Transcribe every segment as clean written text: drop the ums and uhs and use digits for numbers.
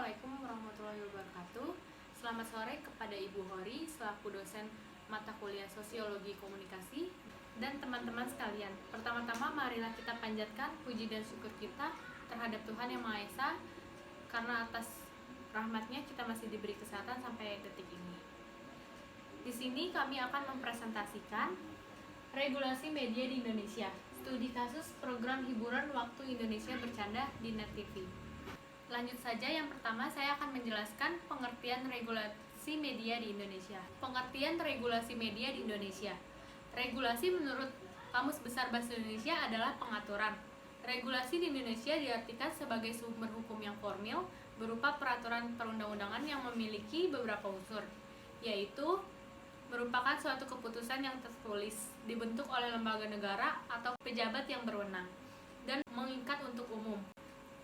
Assalamualaikum warahmatullahi wabarakatuh. Selamat sore kepada Ibu Hori selaku dosen mata kuliah Sosiologi Komunikasi dan teman-teman sekalian. Pertama-tama marilah kita panjatkan puji dan syukur kita terhadap Tuhan Yang Maha Esa karena atas rahmatnya kita masih diberi kesehatan sampai detik ini. Di sini kami akan mempresentasikan regulasi media di Indonesia, studi kasus program hiburan waktu Indonesia bercanda di Net TV. Lanjut saja, yang pertama saya akan menjelaskan pengertian regulasi media di Indonesia. Pengertian regulasi media di Indonesia. Regulasi menurut Kamus Besar Bahasa Indonesia adalah pengaturan. Regulasi di Indonesia diartikan sebagai sumber hukum yang formil berupa peraturan perundang-undangan yang memiliki beberapa unsur, yaitu merupakan suatu keputusan yang tertulis, dibentuk oleh lembaga negara atau pejabat yang berwenang, dan mengikat untuk umum.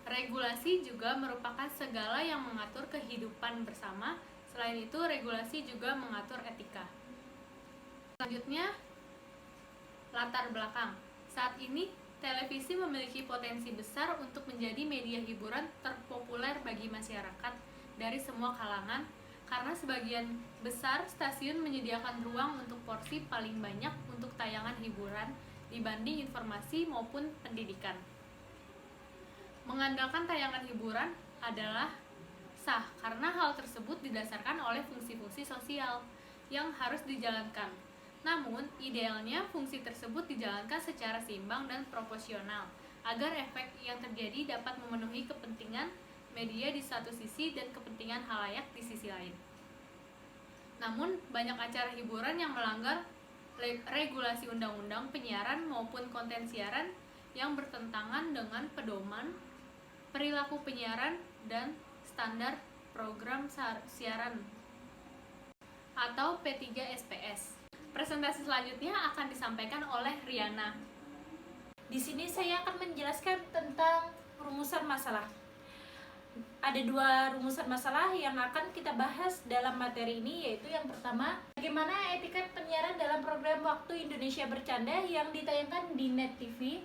Regulasi juga merupakan segala yang mengatur kehidupan bersama. Selain itu, regulasi juga mengatur etika. Selanjutnya, latar belakang. Saat ini, televisi memiliki potensi besar untuk menjadi media hiburan terpopuler bagi masyarakat dari semua kalangan, karena sebagian besar stasiun menyediakan ruang untuk porsi paling banyak untuk tayangan hiburan dibanding informasi maupun pendidikan. Mengandalkan tayangan hiburan adalah sah karena hal tersebut didasarkan oleh fungsi-fungsi sosial yang harus dijalankan. Namun, idealnya fungsi tersebut dijalankan secara seimbang dan proporsional agar efek yang terjadi dapat memenuhi kepentingan media di satu sisi dan kepentingan khalayak di sisi lain. Namun, banyak acara hiburan yang melanggar regulasi undang-undang penyiaran maupun konten siaran yang bertentangan dengan pedoman perilaku penyiaran dan standar program siaran atau P3SPS. Presentasi selanjutnya akan disampaikan oleh Riana. Di sini saya akan menjelaskan tentang rumusan masalah. Ada dua rumusan masalah yang akan kita bahas dalam materi ini, yaitu yang pertama, bagaimana etika penyiaran dalam program Waktu Indonesia Bercanda yang ditayangkan di Net TV.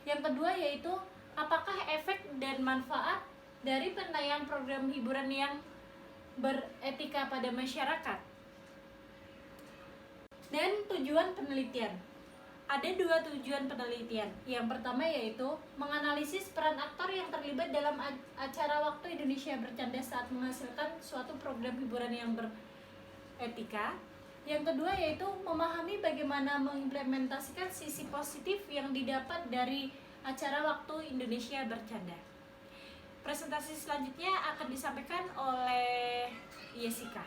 Yang kedua yaitu, apakah efek dan manfaat dari penayangan program hiburan yang beretika pada masyarakat? Dan tujuan penelitian. Ada dua tujuan penelitian. Yang pertama yaitu menganalisis peran aktor yang terlibat dalam acara Waktu Indonesia Bercanda saat menghasilkan suatu program hiburan yang beretika. Yang kedua yaitu memahami bagaimana mengimplementasikan sisi positif yang didapat dari acara Waktu Indonesia Bercanda. Presentasi selanjutnya akan disampaikan oleh Jessica.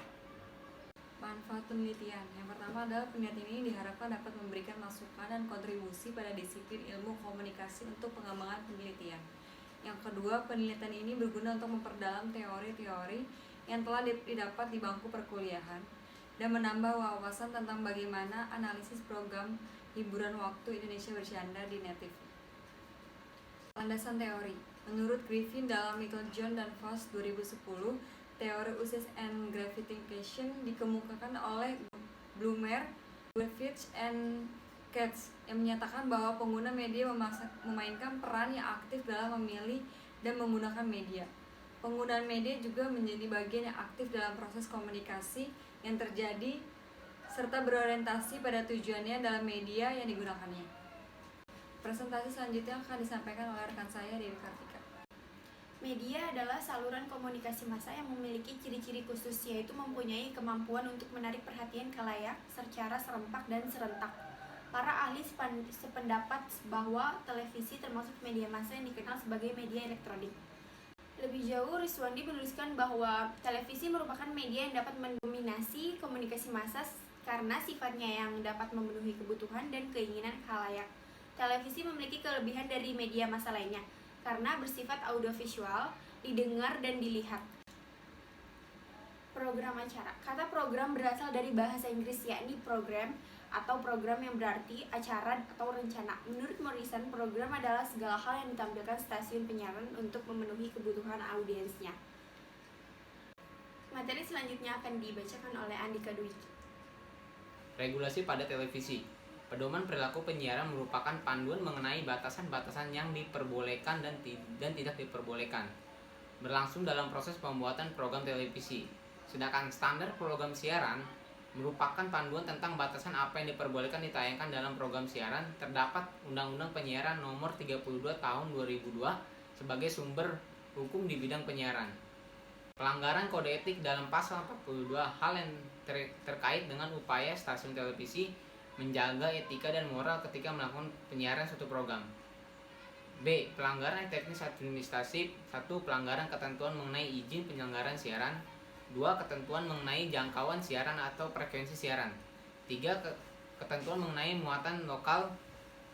Manfaat penelitian. Yang pertama adalah penelitian ini diharapkan dapat memberikan masukan dan kontribusi pada disiplin ilmu komunikasi untuk pengembangan penelitian. Yang kedua, penelitian ini berguna untuk memperdalam teori-teori yang telah didapat di bangku perkuliahan dan menambah wawasan tentang bagaimana analisis program hiburan Waktu Indonesia Bercanda di Net TV. Landasan teori. Menurut Griffin dalam Little John dan Faust 2010, teori uses and gratification dikemukakan oleh Blumer, Griffiths, and Katz yang menyatakan bahwa pengguna media memainkan peran yang aktif dalam memilih dan menggunakan media. Penggunaan media juga menjadi bagian yang aktif dalam proses komunikasi yang terjadi serta berorientasi pada tujuannya dalam media yang digunakannya. Presentasi selanjutnya akan disampaikan oleh rekan saya, Dewi Kartika. Media adalah saluran komunikasi massa yang memiliki ciri-ciri khusus, yaitu mempunyai kemampuan untuk menarik perhatian khalayak secara serempak dan serentak. Para ahli sependapat bahwa televisi termasuk media massa yang dikenal sebagai media elektronik. Lebih jauh, Riswandi menuliskan bahwa televisi merupakan media yang dapat mendominasi komunikasi massa karena sifatnya yang dapat memenuhi kebutuhan dan keinginan khalayak. Televisi memiliki kelebihan dari media massa lainnya, karena bersifat audiovisual, didengar dan dilihat. Program acara. Kata program berasal dari bahasa Inggris, yakni program atau program yang berarti acara atau rencana. Menurut Morrison, program adalah segala hal yang ditampilkan stasiun penyiaran untuk memenuhi kebutuhan audiensnya. Materi selanjutnya akan dibacakan oleh Andika Dwi. Regulasi pada televisi. Pedoman perilaku penyiaran merupakan panduan mengenai batasan-batasan yang diperbolehkan dan tidak diperbolehkan. berlangsung dalam proses pembuatan program televisi. Sedangkan standar program siaran merupakan panduan tentang batasan apa yang diperbolehkan ditayangkan dalam program siaran. Terdapat Undang-Undang Penyiaran Nomor 32 Tahun 2002 sebagai sumber hukum di bidang penyiaran. Pelanggaran kode etik dalam pasal 42 hal yang terkait dengan upaya stasiun televisi menjaga etika dan moral ketika melakukan penyiaran suatu program. B. Pelanggaran teknis administratif. 1. Pelanggaran ketentuan mengenai izin penyelenggaraan siaran. 2. Ketentuan mengenai jangkauan siaran atau frekuensi siaran. 3. Ketentuan mengenai muatan lokal.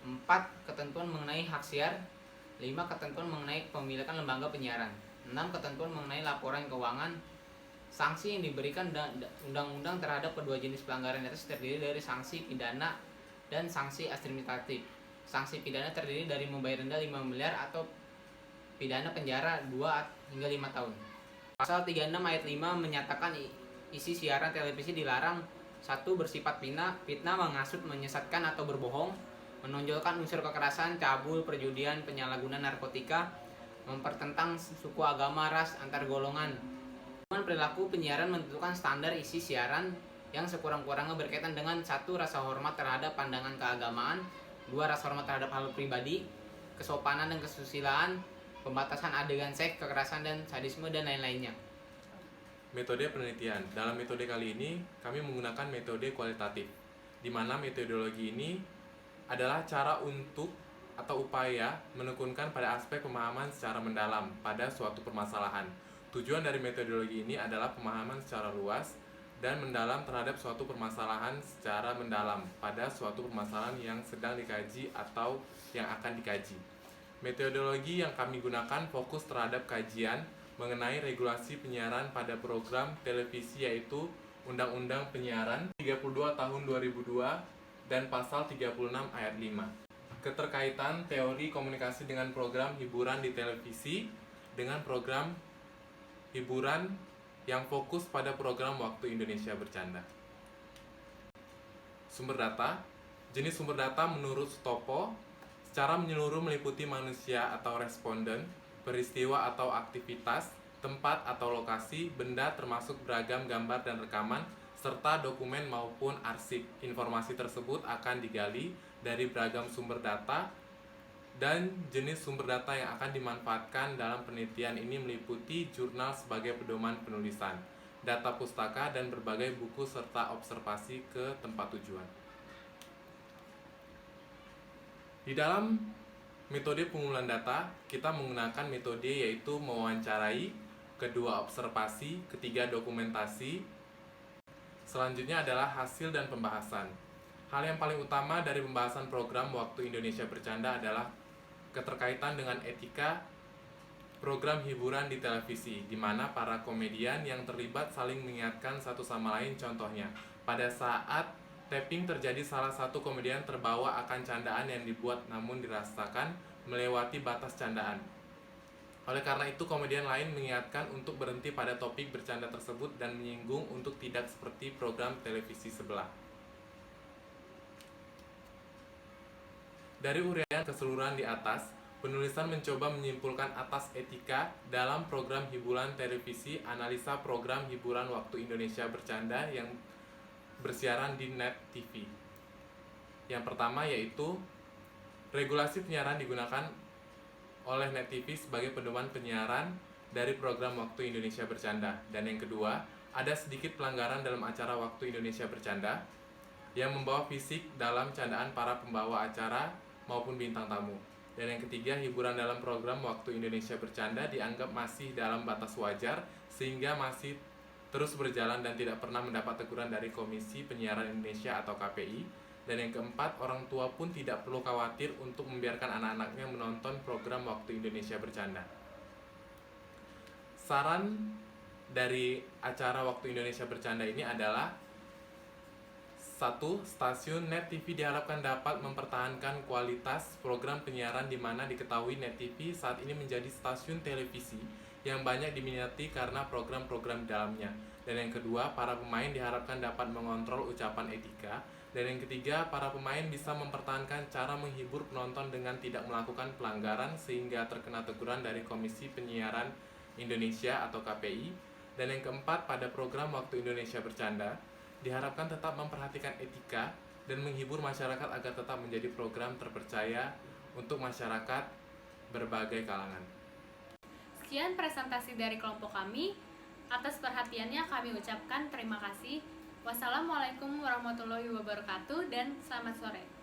4. Ketentuan mengenai hak siar. 5. Ketentuan mengenai pemilikan lembaga penyiaran. 6. Ketentuan mengenai laporan keuangan. Sanksi yang diberikan undang-undang terhadap kedua jenis pelanggaran atas terdiri dari sanksi pidana dan sanksi administratif. Sanksi pidana terdiri dari membayar denda 5 miliar atau pidana penjara 2 hingga 5 tahun. Pasal 36 ayat 5 menyatakan isi siaran televisi dilarang. 1. Bersifat fitnah, menghasut, menyesatkan atau berbohong, menonjolkan unsur kekerasan, cabul, perjudian, penyalahgunaan narkotika, mempertentang suku, agama, ras, antar golongan. Perilaku penyiaran menentukan standar isi siaran yang sekurang-kurangnya berkaitan dengan 1. Rasa hormat terhadap pandangan keagamaan. 2. Rasa hormat terhadap hal pribadi, kesopanan dan kesusilaan, pembatasan adegan seks, kekerasan dan sadisme, dan lain-lainnya. Metode penelitian. Dalam metode kali ini, kami menggunakan metode kualitatif, di mana metodologi ini adalah cara untuk atau upaya menekunkan pada aspek pemahaman secara mendalam pada suatu permasalahan. Tujuan dari metodologi ini adalah pemahaman secara luas dan mendalam terhadap suatu permasalahan secara mendalam pada suatu permasalahan yang sedang dikaji atau yang akan dikaji. Metodologi yang kami gunakan fokus terhadap kajian mengenai regulasi penyiaran pada program televisi, yaitu Undang-Undang Penyiaran 32 tahun 2002 dan pasal 36 ayat 5. Keterkaitan teori komunikasi dengan program hiburan di televisi dengan program hiburan yang fokus pada program Waktu Indonesia Bercanda. Sumber data. Jenis sumber data menurut Stopo secara menyeluruh meliputi manusia atau responden, peristiwa atau aktivitas, tempat atau lokasi, benda termasuk beragam gambar dan rekaman, serta dokumen maupun arsip. Informasi tersebut akan digali dari beragam sumber data, dan jenis sumber data yang akan dimanfaatkan dalam penelitian ini meliputi jurnal sebagai pedoman penulisan, data pustaka, dan berbagai buku serta observasi ke tempat tujuan. Di dalam metode pengumpulan data, kita menggunakan metode yaitu mewawancarai, kedua observasi, ketiga dokumentasi, selanjutnya adalah hasil dan pembahasan. Hal yang paling utama dari pembahasan program Waktu Indonesia Bercanda adalah keterkaitan dengan etika program hiburan di televisi, di mana para komedian yang terlibat saling mengingatkan satu sama lain. Contohnya, pada saat tapping terjadi salah satu komedian terbawa akan candaan yang dibuat namun dirasakan melewati batas candaan. Oleh karena itu, komedian lain mengingatkan untuk berhenti pada topik bercanda tersebut dan menyinggung untuk tidak seperti program televisi sebelah. Dari uraian keseluruhan di atas, penulisan mencoba menyimpulkan atas etika dalam program hiburan televisi, analisa program hiburan Waktu Indonesia Bercanda yang bersiaran di Net TV. Yang pertama yaitu regulasi penyiaran digunakan oleh Net TV sebagai pedoman penyiaran dari program Waktu Indonesia Bercanda. Dan yang kedua, ada sedikit pelanggaran dalam acara Waktu Indonesia Bercanda yang membawa fisik dalam candaan para pembawa acara maupun bintang tamu. Dan yang ketiga, hiburan dalam program Waktu Indonesia Bercanda dianggap masih dalam batas wajar sehingga masih terus berjalan dan tidak pernah mendapat teguran dari Komisi Penyiaran Indonesia atau KPI. Dan yang keempat, orang tua pun tidak perlu khawatir untuk membiarkan anak-anaknya menonton program Waktu Indonesia Bercanda. Saran dari acara Waktu Indonesia Bercanda ini adalah 1. Stasiun Net TV diharapkan dapat mempertahankan kualitas program penyiaran, di mana diketahui Net TV saat ini menjadi stasiun televisi yang banyak diminati karena program-program di dalamnya. Dan yang kedua, para pemain diharapkan dapat mengontrol ucapan etika. Dan yang ketiga, para pemain bisa mempertahankan cara menghibur penonton dengan tidak melakukan pelanggaran sehingga terkena teguran dari Komisi Penyiaran Indonesia atau KPI. Dan yang keempat, pada program Waktu Indonesia Bercanda, diharapkan tetap memperhatikan etika dan menghibur masyarakat agar tetap menjadi program terpercaya untuk masyarakat berbagai kalangan. Sekian presentasi dari kelompok kami. Atas perhatiannya kami ucapkan terima kasih. Wassalamualaikum warahmatullahi wabarakatuh dan selamat sore.